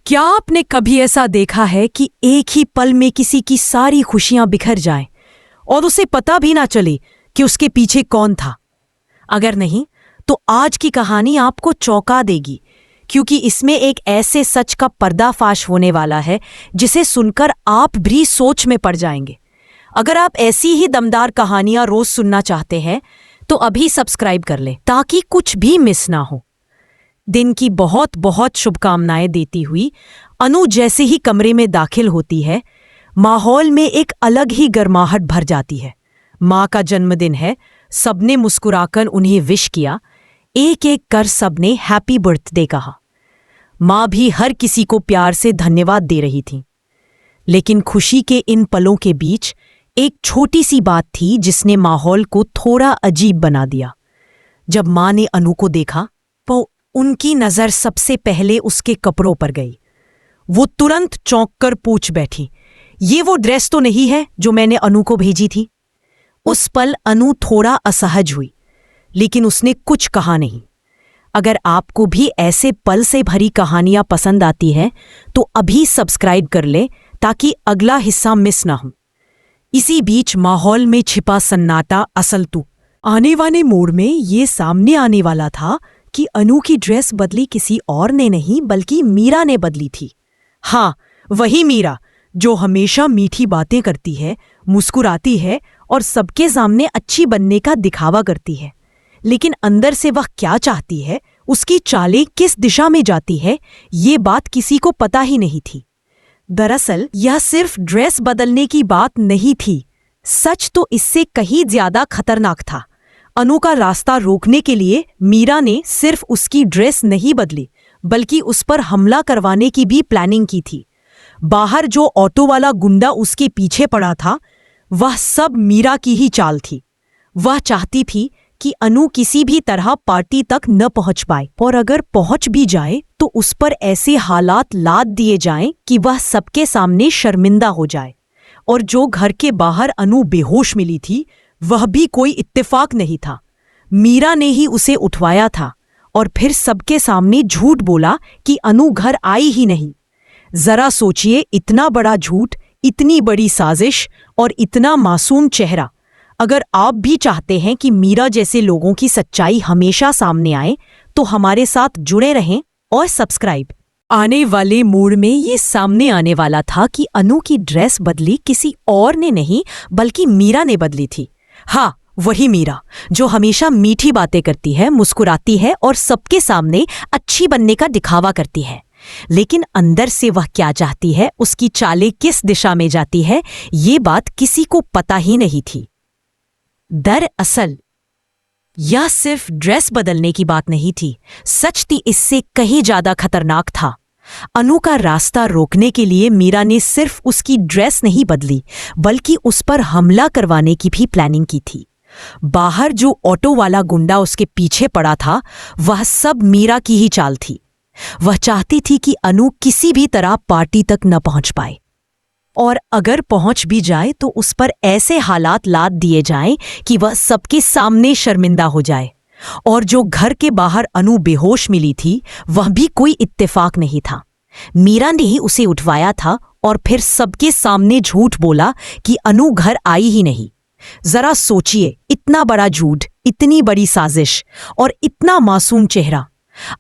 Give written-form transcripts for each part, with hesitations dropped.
क्या आपने कभी ऐसा देखा है कि एक ही पल में किसी की सारी खुशियां बिखर जाएं और उसे पता भी ना चले कि उसके पीछे कौन था? अगर नहीं, तो आज की कहानी आपको चौंका देगी, क्योंकि इसमें एक ऐसे सच का पर्दाफाश होने वाला है जिसे सुनकर आप भी सोच में पड़ जाएंगे। अगर आप ऐसी ही दमदार कहानियां रोज सुनना चाहते हैं तो अभी सब्सक्राइब कर लें ताकि कुछ भी मिस ना हो। दिन की बहुत बहुत शुभकामनाएं देती हुई अनु जैसे ही कमरे में दाखिल होती है, माहौल में एक अलग ही गर्माहट भर जाती है। माँ का जन्मदिन है, सबने मुस्कुराकर उन्हें विश किया, एक एक कर सबने हैप्पी बर्थडे कहा। माँ भी हर किसी को प्यार से धन्यवाद दे रही थी। लेकिन खुशी के इन पलों के बीच एक छोटी सी बात थी जिसने माहौल को थोड़ा अजीब बना दिया। जब माँ ने अनु को देखा तो उनकी नजर सबसे पहले उसके कपड़ों पर गई। वो तुरंत चौंक कर पूछ बैठी, ये वो ड्रेस तो नहीं है जो मैंने अनु को भेजी थी? उस पल अनु थोड़ा असहज हुई, लेकिन उसने कुछ कहा नहीं। अगर आपको भी ऐसे पल से भरी कहानियां पसंद आती हैं तो अभी सब्सक्राइब कर ले ताकि अगला हिस्सा मिस ना हो। इसी बीच माहौल में छिपा सन्नाटा असल तू आने वाले मोड़ में ये सामने आने वाला था कि अनु की ड्रेस बदली किसी और ने नहीं बल्कि मीरा ने बदली थी। हाँ, वही मीरा जो हमेशा मीठी बातें करती है, मुस्कुराती है और सबके सामने अच्छी बनने का दिखावा करती है। लेकिन अंदर से वह क्या चाहती है, उसकी चालें किस दिशा में जाती है, ये बात किसी को पता ही नहीं थी। दरअसल यह सिर्फ ड्रेस बदलने की बात नहीं थी, सच तो इससे कहीं ज्यादा खतरनाक था। अनु का रास्ता रोकने के लिए मीरा ने सिर्फ उसकी ड्रेस नहीं बदली बल्कि उस पर हमला करवाने की भी प्लानिंग की थी। बाहर जो ऑटो वाला गुंडा उसके पीछे पड़ा था, वह सब मीरा की ही चाल थी। वह चाहती थी कि अनु किसी भी तरह पार्टी तक न पहुंच पाए, और अगर पहुंच भी जाए तो उस पर ऐसे हालात लाद दिए जाएं कि वह सबके सामने शर्मिंदा हो जाए। और जो घर के बाहर अनु बेहोश मिली थी, वह भी कोई इत्तेफाक नहीं था। मीरा ने ही उसे उठवाया था और फिर सबके सामने झूठ बोला कि अनु घर आई ही नहीं। जरा सोचिए, इतना बड़ा झूठ, इतनी बड़ी साजिश और इतना मासूम चेहरा। अगर आप भी चाहते हैं कि मीरा जैसे लोगों की सच्चाई हमेशा सामने आए तो हमारे साथ जुड़े रहें और सब्सक्राइब। आने वाले मोड़ में ये सामने आने वाला था कि अनु की ड्रेस बदली किसी और ने नहीं बल्कि मीरा ने बदली थी। हाँ, वही मीरा जो हमेशा मीठी बातें करती है, मुस्कुराती है और सबके सामने अच्छी बनने का दिखावा करती है। लेकिन अंदर से वह क्या चाहती है, उसकी चालें किस दिशा में जाती है, ये बात किसी को पता ही नहीं थी। दरअसल यह सिर्फ ड्रेस बदलने की बात नहीं थी, सच थी इससे कहीं ज्यादा खतरनाक था। अनु का रास्ता रोकने के लिए मीरा ने सिर्फ उसकी ड्रेस नहीं बदली बल्कि उस पर हमला करवाने की भी प्लानिंग की थी। बाहर जो ऑटो वाला गुंडा उसके पीछे पड़ा था, वह सब मीरा की ही चाल थी। वह चाहती थी कि अनु किसी भी तरह पार्टी तक न पहुंच पाए, और अगर पहुंच भी जाए तो उस पर ऐसे हालात लाद दिए जाएं कि वह सबके सामने शर्मिंदा हो जाए। और जो घर के बाहर अनु बेहोश मिली थी, वह भी कोई इत्तेफाक नहीं था। मीरा ने ही उसे उठवाया था और फिर सबके सामने झूठ बोला कि अनु घर आई ही नहीं। जरा सोचिए, इतना बड़ा झूठ, इतनी बड़ी साजिश और इतना मासूम चेहरा।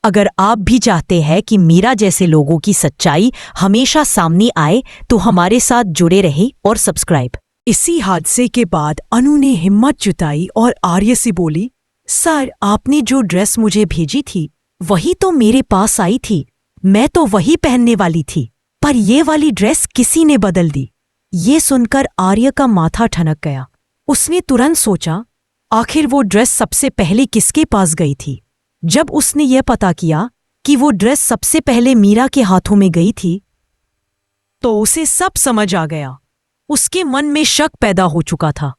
अगर आप भी चाहते हैं कि मीरा जैसे लोगों की सच्चाई हमेशा सामने आए तो हमारे साथ जुड़े रहें और सब्सक्राइब। इसी हादसे के बाद अनु ने हिम्मत जुटाई और आर्य से बोली, सर, आपने जो ड्रेस मुझे भेजी थी वही तो मेरे पास आई थी, मैं तो वही पहनने वाली थी, पर ये वाली ड्रेस किसी ने बदल दी। ये सुनकर आर्य का माथा ठनक गया। उसने तुरंत सोचा, आखिर वो ड्रेस सबसे पहले किसके पास गई थी? जब उसने यह पता किया कि वो ड्रेस सबसे पहले मीरा के हाथों में गई थी तो उसे सब समझ आ गया। उसके मन में शक पैदा हो चुका था।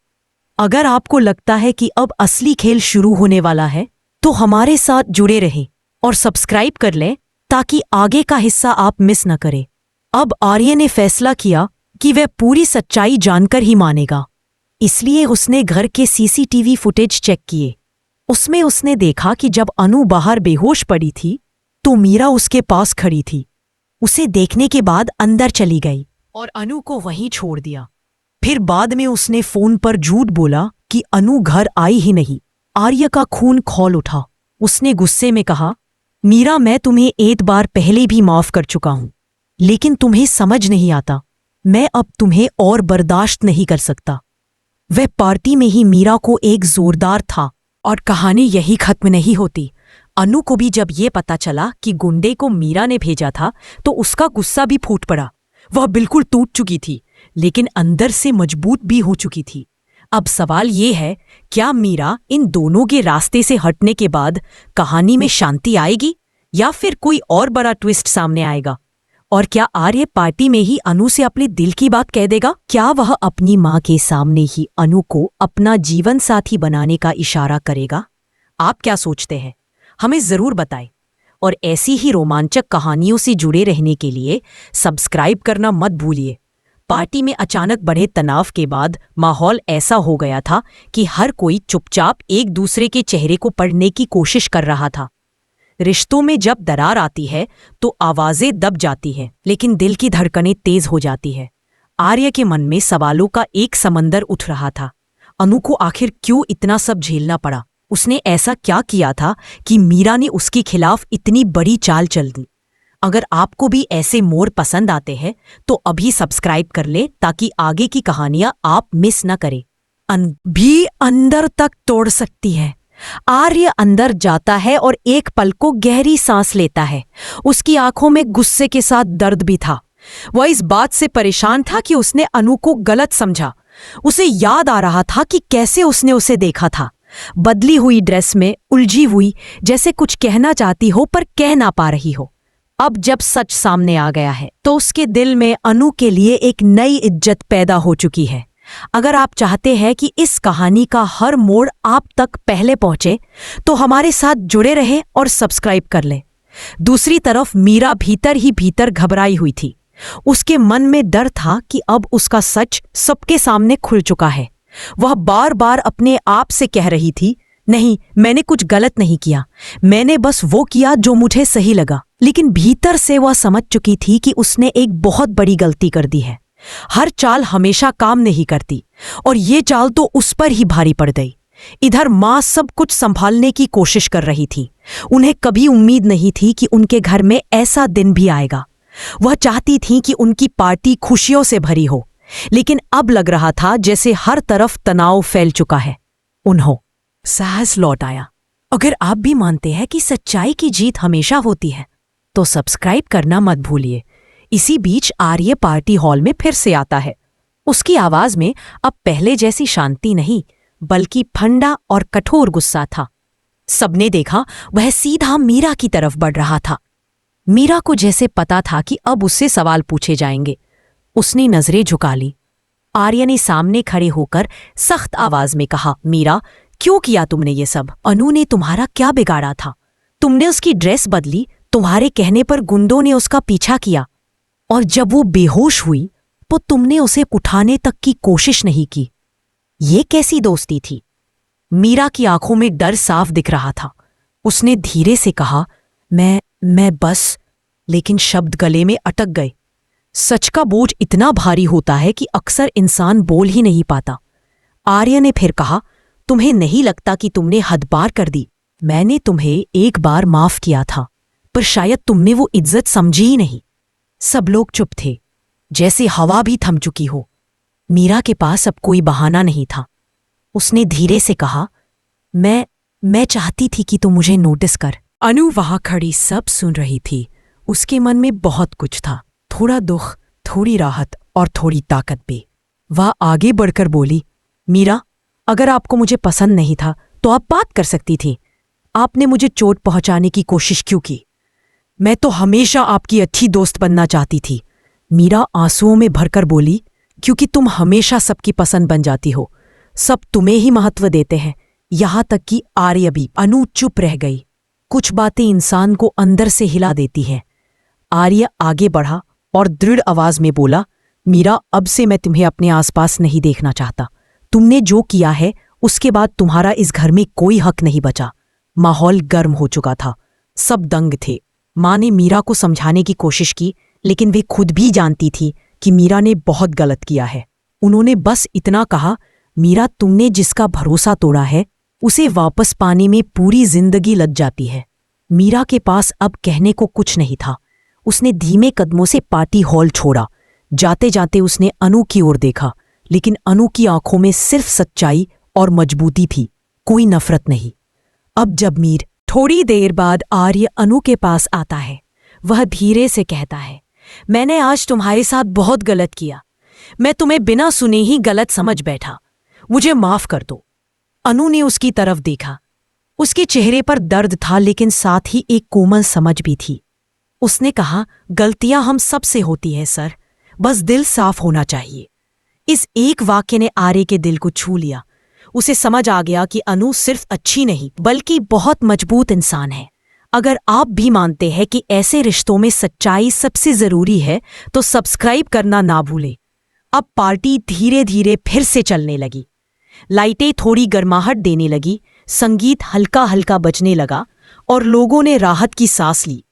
अगर आपको लगता है कि अब असली खेल शुरू होने वाला है तो हमारे साथ जुड़े रहें और सब्सक्राइब कर लें ताकि आगे का हिस्सा आप मिस न करें। अब आर्य ने फैसला किया कि वह पूरी सच्चाई जानकर ही मानेगा, इसलिए उसने घर के सीसीटीवी फुटेज चेक किए। उसमें उसने देखा कि जब अनु बाहर बेहोश पड़ी थी तो मीरा उसके पास खड़ी थी। उसे देखने के बाद अंदर चली गई और अनु को वहीं छोड़ दिया। फिर बाद में उसने फोन पर झूठ बोला कि अनु घर आई ही नहीं। आर्य का खून खौल उठा। उसने गुस्से में कहा, मीरा, मैं तुम्हें एक बार पहले भी माफ कर चुका हूं, लेकिन तुम्हें समझ नहीं आता। मैं अब तुम्हें और बर्दाश्त नहीं कर सकता। वह पार्टी में ही मीरा को एक जोरदार था और कहानी यही खत्म नहीं होती। अनु को भी जब ये पता चला कि गुंडे को मीरा ने भेजा था तो उसका गुस्सा भी फूट पड़ा। वह बिल्कुल टूट चुकी थी, लेकिन अंदर से मजबूत भी हो चुकी थी। अब सवाल ये है, क्या मीरा इन दोनों के रास्ते से हटने के बाद कहानी में शांति आएगी या फिर कोई और बड़ा ट्विस्ट सामने आएगा? और क्या आर्य पार्टी में ही अनु से अपने दिल की बात कह देगा? क्या वह अपनी मां के सामने ही अनु को अपना जीवन साथी बनाने का इशारा करेगा? आप क्या सोचते हैं? हमें जरूर बताएं। और ऐसी ही रोमांचक कहानियों से जुड़े रहने के लिए सब्सक्राइब करना मत भूलिए। पार्टी में अचानक बढ़े तनाव के बाद माहौल ऐसा हो गया था कि हर कोई चुपचाप एक दूसरे के चेहरे को पढ़ने की कोशिश कर रहा था। रिश्तों में जब दरार आती है तो आवाजें दब जाती हैं, लेकिन दिल की धड़कनें तेज हो जाती है। आर्य के मन में सवालों का एक समंदर उठ रहा था। अनु को आखिर क्यों इतना सब झेलना पड़ा? उसने ऐसा क्या किया था कि मीरा ने उसके खिलाफ इतनी बड़ी चाल चल दी? अगर आपको भी ऐसे मोड़ पसंद आते हैं तो अभी सब्सक्राइब कर ले ताकि आगे की कहानियां आप मिस न करें। भी अंदर तक तोड़ सकती है। आर्य अंदर जाता है और एक पल को गहरी सांस लेता है। उसकी आंखों में गुस्से के साथ दर्द भी था। वह इस बात से परेशान था कि उसने अनु को गलत समझा। उसे याद आ रहा था कि कैसे उसने उसे देखा था, बदली हुई ड्रेस में, उलझी हुई, जैसे कुछ कहना चाहती हो पर कह ना पा रही हो। अब जब सच सामने आ गया है तो उसके दिल में अनु के लिए एक नई इज्जत पैदा हो चुकी है। अगर आप चाहते हैं कि इस कहानी का हर मोड़ आप तक पहले पहुंचे तो हमारे साथ जुड़े रहें और सब्सक्राइब कर लें। दूसरी तरफ मीरा भीतर ही भीतर घबराई हुई थी। उसके मन में डर था कि अब उसका सच सबके सामने खुल चुका है। वह बार बार अपने आप से कह रही थी, नहीं, मैंने कुछ गलत नहीं किया, मैंने बस वो किया जो मुझे सही लगा। लेकिन भीतर से वह समझ चुकी थी कि उसने एक बहुत बड़ी गलती कर दी है। हर चाल हमेशा काम नहीं करती और ये चाल तो उस पर ही भारी पड़ गई। इधर मां सब कुछ संभालने की कोशिश कर रही थी। उन्हें कभी उम्मीद नहीं थी कि उनके घर में ऐसा दिन भी आएगा। वह चाहती थी कि उनकी पार्टी खुशियों से भरी हो, लेकिन अब लग रहा था जैसे हर तरफ तनाव फैल चुका है। उन्हों साहस लौट आया। अगर आप भी मानते हैं कि सच्चाई की जीत हमेशा होती है तो सब्सक्राइब करना मत भूलिए। इसी बीच आर्य पार्टी हॉल में फिर से आता है। उसकी आवाज में अब पहले जैसी शांति नहीं, बल्कि ठंडा और कठोर गुस्सा था। सबने देखा वह सीधा मीरा की तरफ बढ़ रहा था। मीरा को जैसे पता था कि अब उससे सवाल पूछे जाएंगे। उसने नजरें झुका ली। आर्य ने सामने खड़े होकर सख्त आवाज में कहा, मीरा, क्यों किया तुमने ये सब? अनु ने तुम्हारा क्या बिगाड़ा था? तुमने उसकी ड्रेस बदली, तुम्हारे कहने पर गुंडों ने उसका पीछा किया, और जब वो बेहोश हुई तो तुमने उसे उठाने तक की कोशिश नहीं की। ये कैसी दोस्ती थी? मीरा की आंखों में डर साफ दिख रहा था। उसने धीरे से कहा, मैं बस, लेकिन शब्द गले में अटक गए। सच का बोझ इतना भारी होता है कि अक्सर इंसान बोल ही नहीं पाता। आर्य ने फिर कहा, तुम्हें नहीं लगता कि तुमने हद पार कर दी? मैंने तुम्हें एक बार माफ किया था, पर शायद तुमने वो इज्जत समझी ही नहीं। सब लोग चुप थे, जैसे हवा भी थम चुकी हो। मीरा के पास अब कोई बहाना नहीं था। उसने धीरे से कहा, मैं चाहती थी कि तू मुझे नोटिस कर। अनु वहां खड़ी सब सुन रही थी। उसके मन में बहुत कुछ था, थोड़ा दुख, थोड़ी राहत और थोड़ी ताकत भी। वह आगे बढ़कर बोली, मीरा, अगर आपको मुझे पसंद नहीं था तो आप बात कर सकती थी। आपने मुझे चोट पहुंचाने की कोशिश क्यों की? मैं तो हमेशा आपकी अच्छी दोस्त बनना चाहती थी। मीरा आंसुओं में भरकर बोली, क्योंकि तुम हमेशा सबकी पसंद बन जाती हो। सब तुम्हें ही महत्व देते हैं, यहां तक कि आर्य भी। अनु चुप रह गई। कुछ बातें इंसान को अंदर से हिला देती हैं। आर्य आगे बढ़ा और दृढ़ आवाज में बोला, मीरा, अब से मैं तुम्हें अपने आसपास नहीं देखना चाहता। तुमने जो किया है उसके बाद तुम्हारा इस घर में कोई हक नहीं बचा। माहौल गर्म हो चुका था, सब दंग थे। मां ने मीरा को समझाने की कोशिश की, लेकिन वे खुद भी जानती थी कि मीरा ने बहुत गलत किया है। उन्होंने बस इतना कहा, मीरा, तुमने जिसका भरोसा तोड़ा है उसे वापस पाने में पूरी जिंदगी लग जाती है। मीरा के पास अब कहने को कुछ नहीं था। उसने धीमे कदमों से पार्टी हॉल छोड़ा। जाते जाते उसने अनु की ओर देखा, लेकिन अनु की आंखों में सिर्फ सच्चाई और मजबूती थी, कोई नफरत नहीं। अब जब मीर थोड़ी देर बाद आर्य अनु के पास आता है, वह धीरे से कहता है, मैंने आज तुम्हारे साथ बहुत गलत किया। मैं तुम्हें बिना सुने ही गलत समझ बैठा, मुझे माफ कर दो। अनु ने उसकी तरफ देखा। उसके चेहरे पर दर्द था, लेकिन साथ ही एक कोमल समझ भी थी। उसने कहा, गलतियां हम सबसे होती हैं सर, बस दिल साफ होना चाहिए। इस एक वाक्य ने आर्य के दिल को छू लिया। उसे समझ आ गया कि अनु सिर्फ अच्छी नहीं बल्कि बहुत मजबूत इंसान है। अगर आप भी मानते हैं कि ऐसे रिश्तों में सच्चाई सबसे जरूरी है तो सब्सक्राइब करना ना भूलें। अब पार्टी धीरे धीरे फिर से चलने लगी। लाइटें थोड़ी गर्माहट देने लगी, संगीत हल्का हल्का बजने लगा और लोगों ने राहत की सांस ली।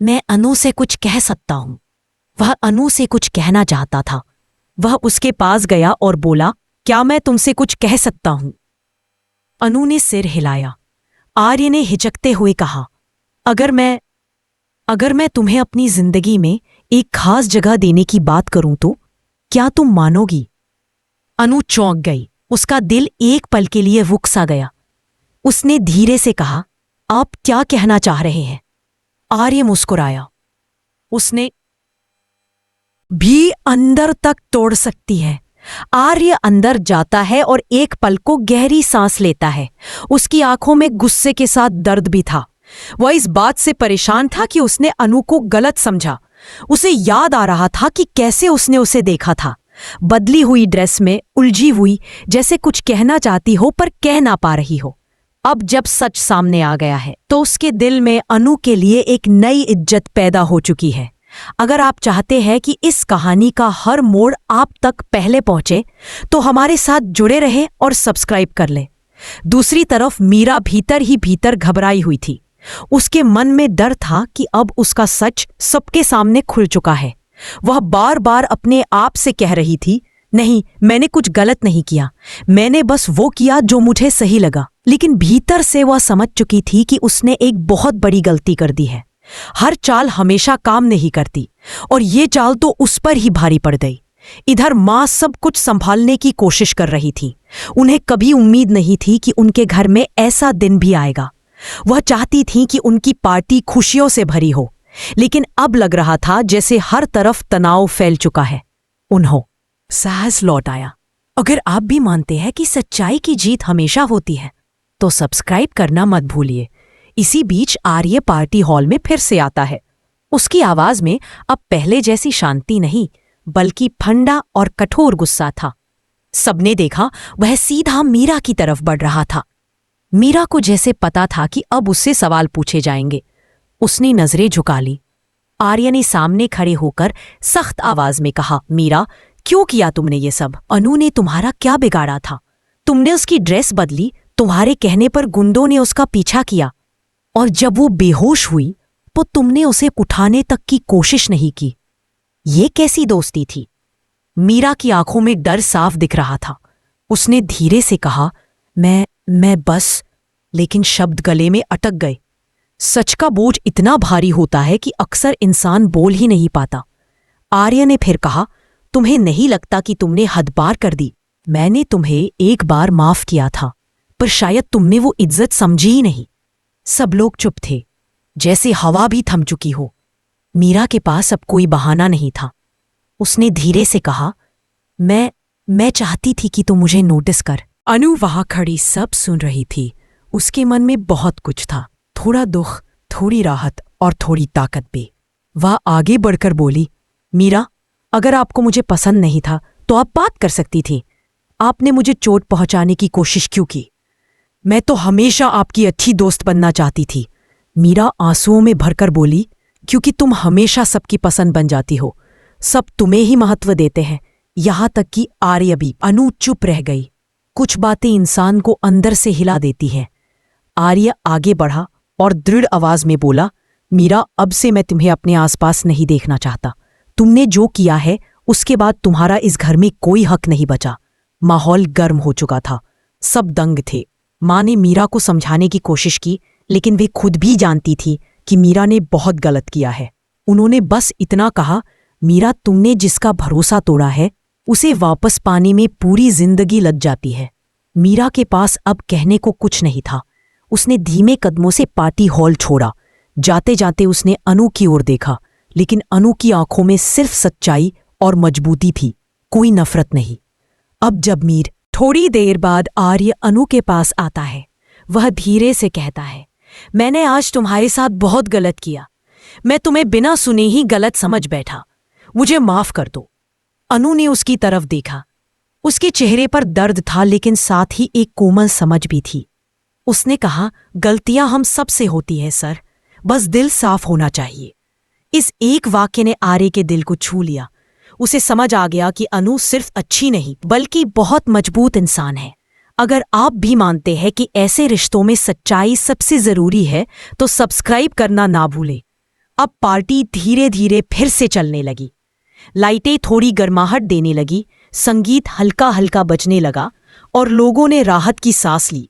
मैं अनु से कुछ कह सकता हूं। वह अनु से कुछ कहना चाहता था। वह उसके पास गया और बोला, क्या मैं तुमसे कुछ कह सकता हूं? अनु ने सिर हिलाया। आर्य ने हिचकते हुए कहा, अगर मैं तुम्हें अपनी जिंदगी में एक खास जगह देने की बात करूं तो क्या तुम मानोगी? अनु चौंक गई। उसका दिल एक पल के लिए रुक सा गया। उसने धीरे से कहा, आप क्या कहना चाह रहे हैं? आर्य मुस्कुराया। उसने भी अंदर तक तोड़ सकती है। आर्य अंदर जाता है और एक पल को गहरी सांस लेता है। उसकी आंखों में गुस्से के साथ दर्द भी था। वह इस बात से परेशान था कि उसने अनु को गलत समझा। उसे याद आ रहा था कि कैसे उसने उसे देखा था, बदली हुई ड्रेस में, उलझी हुई, जैसे कुछ कहना चाहती हो पर कह ना पा रही हो। अब जब सच सामने आ गया है तो उसके दिल में अनु के लिए एक नई इज्जत पैदा हो चुकी है। अगर आप चाहते हैं कि इस कहानी का हर मोड़ आप तक पहले पहुंचे तो हमारे साथ जुड़े रहें और सब्सक्राइब कर लें। दूसरी तरफ मीरा भीतर ही भीतर घबराई हुई थी। उसके मन में डर था कि अब उसका सच सबके सामने खुल चुका है। वह बार बार अपने आप से कह रही थी, नहीं, मैंने कुछ गलत नहीं किया, मैंने बस वो किया जो मुझे सही लगा। लेकिन भीतर से वह समझ चुकी थी कि उसने एक बहुत बड़ी गलती कर दी है। हर चाल हमेशा काम नहीं करती और ये चाल तो उस पर ही भारी पड़ गई। इधर माँ सब कुछ संभालने की कोशिश कर रही थी। उन्हें कभी उम्मीद नहीं थी कि उनके घर में ऐसा दिन भी आएगा। वह चाहती थी कि उनकी पार्टी खुशियों से भरी हो, लेकिन अब लग रहा था जैसे हर तरफ तनाव फैल चुका है। उन्हों साहस लौट आया। अगर आप भी मानते हैं कि सच्चाई की जीत हमेशा होती है तो सब्सक्राइब करना मत भूलिए। इसी बीच आर्य पार्टी हॉल में फिर से आता है। उसकी आवाज में अब पहले जैसी शांति नहीं बल्कि ठंडा और कठोर गुस्सा था। सबने देखा वह सीधा मीरा की तरफ बढ़ रहा था। मीरा को जैसे पता था कि अब उससे सवाल पूछे जाएंगे। उसने नजरें झुका ली। आर्य ने सामने खड़े होकर सख्त आवाज में कहा, मीरा, क्यों किया तुमने ये सब? अनु ने तुम्हारा क्या बिगाड़ा था? तुमने उसकी ड्रेस बदली, तुम्हारे कहने पर गुंडों ने उसका पीछा किया और जब वो बेहोश हुई तो तुमने उसे उठाने तक की कोशिश नहीं की। ये कैसी दोस्ती थी? मीरा की आंखों में डर साफ दिख रहा था। उसने धीरे से कहा, मैं बस, लेकिन शब्द गले में अटक गए। सच का बोझ इतना भारी होता है कि अक्सर इंसान बोल ही नहीं पाता। आर्य ने फिर कहा, तुम्हें नहीं लगता कि तुमने हद पार कर दी? मैंने तुम्हें एक बार माफ किया था, पर शायद तुमने वो इज्जत समझी ही नहीं। सब लोग चुप थे, जैसे हवा भी थम चुकी हो। मीरा के पास अब कोई बहाना नहीं था। उसने धीरे से कहा, मैं चाहती थी कि तू मुझे नोटिस कर। अनु वहां खड़ी सब सुन रही थी। उसके मन में बहुत कुछ था, थोड़ा दुख, थोड़ी राहत और थोड़ी ताकत भी। वह आगे बढ़कर बोली, मीरा, अगर आपको मुझे पसंद नहीं था तो आप बात कर सकती थी। आपने मुझे चोट पहुंचाने की कोशिश क्यों की? मैं तो हमेशा आपकी अच्छी दोस्त बनना चाहती थी। मीरा आंसुओं में भरकर बोली, क्योंकि तुम हमेशा सबकी पसंद बन जाती हो। सब तुम्हें ही महत्व देते हैं, यहां तक कि आर्य भी। अनु चुप रह गई। कुछ बातें इंसान को अंदर से हिला देती हैं। आर्य आगे बढ़ा और दृढ़ आवाज में बोला, मीरा, अब से मैं तुम्हें अपने आसपास नहीं देखना चाहता। तुमने जो किया है उसके बाद तुम्हारा इस घर में कोई हक नहीं बचा। माहौल गर्म हो चुका था, सब दंग थे। माँ ने मीरा को समझाने की कोशिश की, लेकिन वे खुद भी जानती थी कि मीरा ने बहुत गलत किया है। उन्होंने बस इतना कहा, मीरा, तुमने जिसका भरोसा तोड़ा है उसे वापस पाने में पूरी जिंदगी लग जाती है। मीरा के पास अब कहने को कुछ नहीं था। उसने धीमे कदमों से पार्टी हॉल छोड़ा। जाते जाते उसने अनु की ओर देखा, लेकिन अनु की आंखों में सिर्फ सच्चाई और मजबूती थी, कोई नफरत नहीं। अब जब मीर थोड़ी देर बाद आर्य अनु के पास आता है, वह धीरे से कहता है, मैंने आज तुम्हारे साथ बहुत गलत किया। मैं तुम्हें बिना सुने ही गलत समझ बैठा, मुझे माफ कर दो। अनु ने उसकी तरफ देखा। उसके चेहरे पर दर्द था, लेकिन साथ ही एक कोमल समझ भी थी। उसने कहा, गलतियां हम सब से होती हैं सर, बस दिल साफ होना चाहिए। इस एक वाक्य ने आर्य के दिल को छू लिया। उसे समझ आ गया कि अनु सिर्फ अच्छी नहीं बल्कि बहुत मजबूत इंसान है। अगर आप भी मानते हैं कि ऐसे रिश्तों में सच्चाई सबसे जरूरी है तो सब्सक्राइब करना ना भूलें। अब पार्टी धीरे धीरे फिर से चलने लगी। लाइटें थोड़ी गर्माहट देने लगी, संगीत हल्का हल्का बजने लगा और लोगों ने राहत की सांस ली।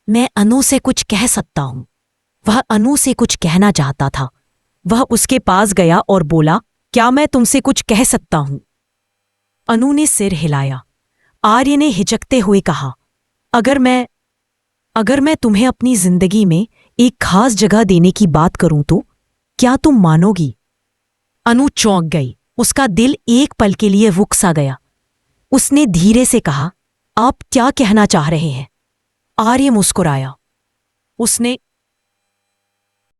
मैं अनु से कुछ कह सकता हूं। वह अनु से कुछ कहना चाहता था। वह उसके पास गया और बोला, क्या मैं तुमसे कुछ कह सकता हूं? अनु ने सिर हिलाया। आर्य ने हिचकते हुए कहा, अगर मैं तुम्हें अपनी जिंदगी में एक खास जगह देने की बात करूं तो क्या तुम मानोगी? अनु चौंक गई। उसका दिल एक पल के लिए रुक सा गया। उसने धीरे से कहा, आप क्या कहना चाह रहे हैं? आर्य मुस्कुराया। उसने